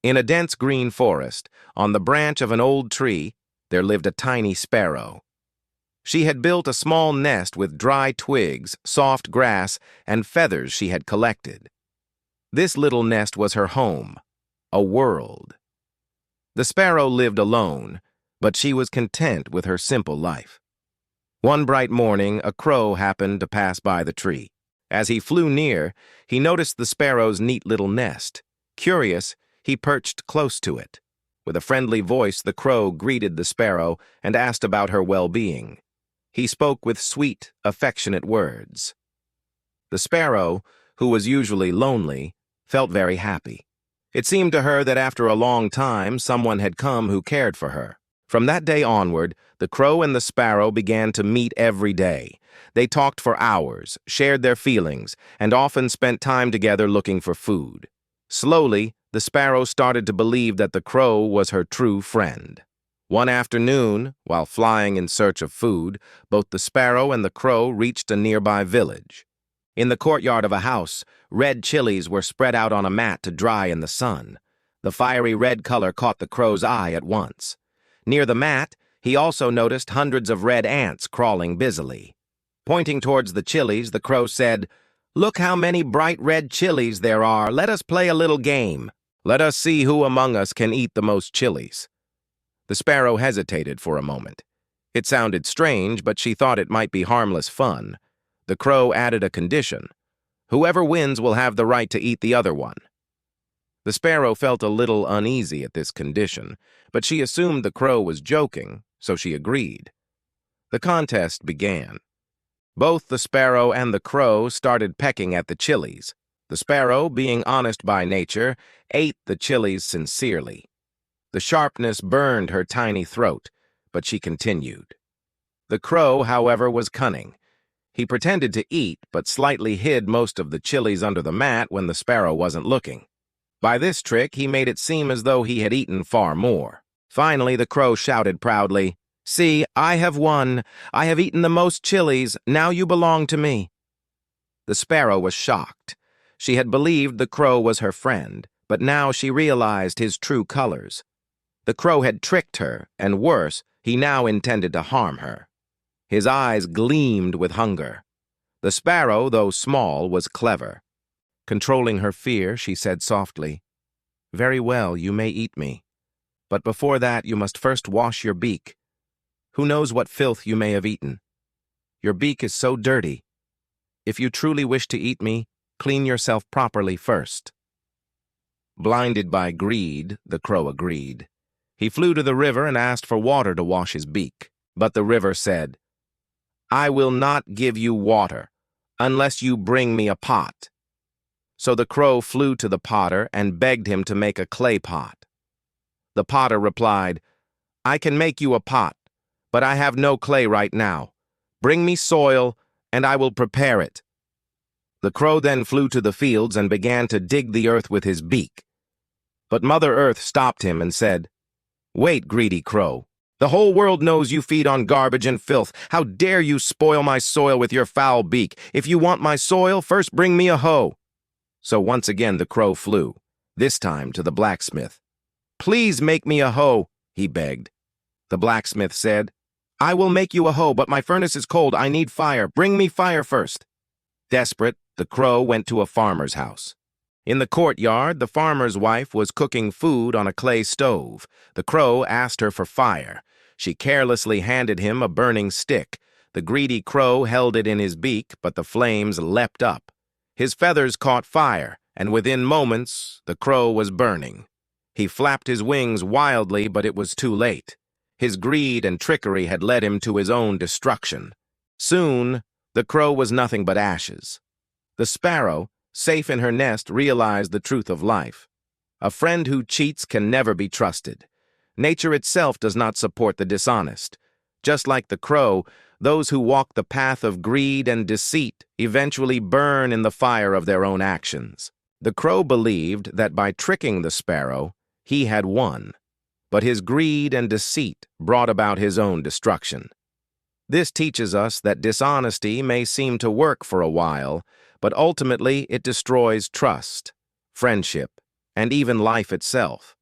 In a dense green forest, on the branch of an old tree, there lived a tiny sparrow. She had built a small nest with dry twigs, soft grass, and feathers she had collected. This little nest was her home, a world. The sparrow lived alone, but she was content with her simple life. One bright morning, a crow happened to pass by the tree. As he flew near, he noticed the sparrow's neat little nest. Curious, he perched close to it. With a friendly voice, the crow greeted the sparrow and asked about her well-being. He spoke with sweet, affectionate words. The sparrow, who was usually lonely, felt very happy. It seemed to her that after a long time, someone had come who cared for her. From that day onward, the crow and the sparrow began to meet every day. They talked for hours, shared their feelings, and often spent time together looking for food. Slowly, the sparrow started to believe that the crow was her true friend. One afternoon, while flying in search of food, both the sparrow and the crow reached a nearby village. In the courtyard of a house, red chilies were spread out on a mat to dry in the sun. The fiery red color caught the crow's eye at once. Near the mat, he also noticed hundreds of red ants crawling busily. Pointing towards the chilies, the crow said, "Look how many bright red chilies there are. Let us play a little game. Let us see who among us can eat the most chilies." The sparrow hesitated for a moment. It sounded strange, but she thought it might be harmless fun. The crow added a condition. Whoever wins will have the right to eat the other one. The sparrow felt a little uneasy at this condition, but she assumed the crow was joking, so she agreed. The contest began. Both the sparrow and the crow started pecking at the chilies. The sparrow, being honest by nature, ate the chilies sincerely. The sharpness burned her tiny throat, but she continued. The crow, however, was cunning. He pretended to eat, but slightly hid most of the chilies under the mat when the sparrow wasn't looking. By this trick, he made it seem as though he had eaten far more. Finally, the crow shouted proudly, "See, I have won. I have eaten the most chilies. Now you belong to me." The sparrow was shocked. She had believed the crow was her friend, but now she realized his true colors. The crow had tricked her, and worse, he now intended to harm her. His eyes gleamed with hunger. The sparrow, though small, was clever. Controlling her fear, she said softly, "Very well, you may eat me. But before that, you must first wash your beak. Who knows what filth you may have eaten? Your beak is so dirty. If you truly wish to eat me, clean yourself properly first." Blinded by greed, the crow agreed. He flew to the river and asked for water to wash his beak. But the river said, "I will not give you water unless you bring me a pot." So the crow flew to the potter and begged him to make a clay pot. The potter replied, "I can make you a pot, but I have no clay right now. Bring me soil, and I will prepare it." The crow then flew to the fields and began to dig the earth with his beak. But Mother Earth stopped him and said, "Wait, greedy crow. The whole world knows you feed on garbage and filth. How dare you spoil my soil with your foul beak? If you want my soil, first bring me a hoe." So once again the crow flew, this time to the blacksmith. "Please make me a hoe," he begged. The blacksmith said, "I will make you a hoe, but my furnace is cold. I need fire. Bring me fire first." Desperate, the crow went to a farmer's house. In the courtyard, the farmer's wife was cooking food on a clay stove. The crow asked her for fire. She carelessly handed him a burning stick. The greedy crow held it in his beak, but the flames leapt up. His feathers caught fire, and within moments, the crow was burning. He flapped his wings wildly, but it was too late. His greed and trickery had led him to his own destruction. Soon, the crow was nothing but ashes. The sparrow, safe in her nest, realized the truth of life. A friend who cheats can never be trusted. Nature itself does not support the dishonest. Just like the crow, those who walk the path of greed and deceit eventually burn in the fire of their own actions. The crow believed that by tricking the sparrow, he had won. But his greed and deceit brought about his own destruction. This teaches us that dishonesty may seem to work for a while, but ultimately it destroys trust, friendship, and even life itself.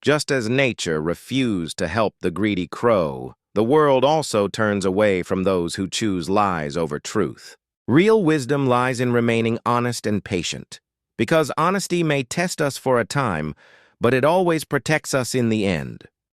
Just as nature refused to help the greedy crow, the world also turns away from those who choose lies over truth. Real wisdom lies in remaining honest and patient, because honesty may test us for a time, but it always protects us in the end.